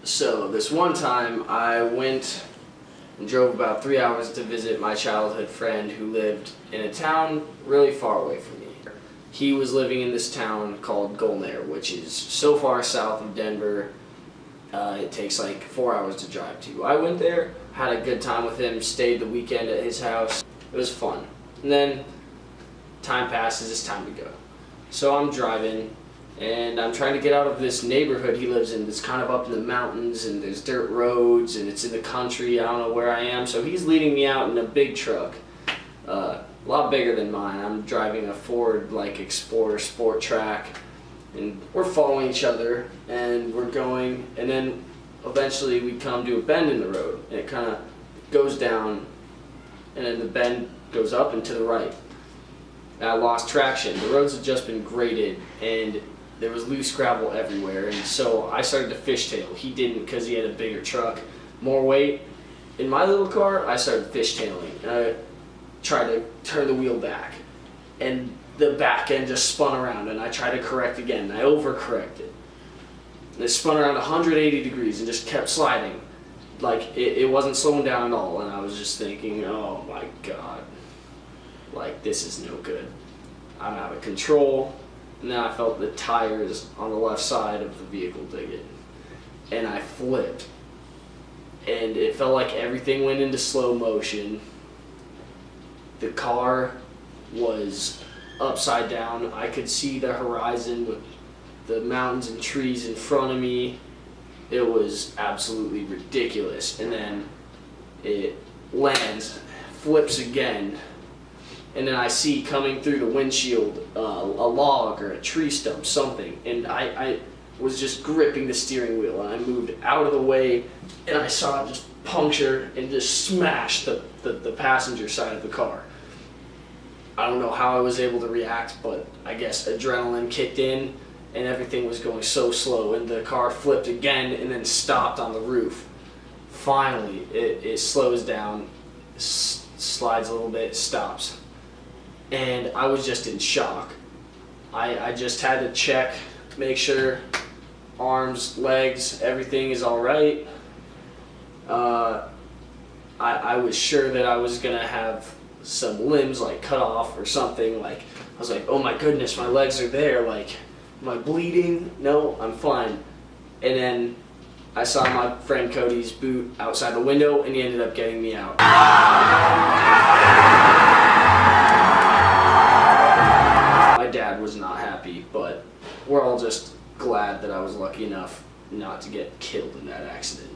So this one time I went and drove about 3 hours to visit my childhood friend who lived in a town really far away from me. He was living in this town called Golnair, which is so far south of Denver, it takes like 4 hours to drive to. I went there, had a good time with him, stayed the weekend at his house. It was fun. And then time passes, it's time to go. So I'm driving, and I'm trying to get out of this neighborhood he lives in that's kind of up in the mountains, and there's dirt roads, and it's in the country. I don't know where I am. So he's leading me out in a big truck, a lot bigger than mine. I'm driving a Ford Explorer Sport Track, and we're following each other, and we're going, and then eventually we come to a bend in the road, and it kind of goes down, and then the bend goes up and to the right. And I lost traction. The roads had just been graded, and there was loose gravel everywhere, and so I started to fishtail. He didn't, because he had a bigger truck, more weight. In my little car, I started fishtailing, and I tried to turn the wheel back, and the back end just spun around, and I tried to correct again, and I overcorrected. And it spun around 180 degrees and just kept sliding. Like, it wasn't slowing down at all, and I was just thinking, oh my God, like, this is no good. I'm out of control. And then I felt the tires on the left side of the vehicle dig it, and I flipped, and it felt like everything went into slow motion. The car was upside down. I could see the horizon with the mountains and trees in front of me. It was absolutely ridiculous. And then it lands, flips again, and then I see coming through the windshield a log or a tree stump, something, and I was just gripping the steering wheel, and I moved out of the way, and I saw it just puncture and just smash the passenger side of the car. I don't know how I was able to react, but I guess adrenaline kicked in, and everything was going so slow, and the car flipped again and then stopped on the roof. Finally, it slows down, slides a little bit, stops. And I was just in shock. I just had to check, make sure arms, legs, everything is all right. I was sure that I was gonna have some limbs like cut off or something. Like, I was like, oh my goodness, my legs are there. Like, am I bleeding? No, I'm fine. And then I saw my friend Cody's boot outside the window, and he ended up getting me out. My dad was not happy, but we're all just glad that I was lucky enough not to get killed in that accident.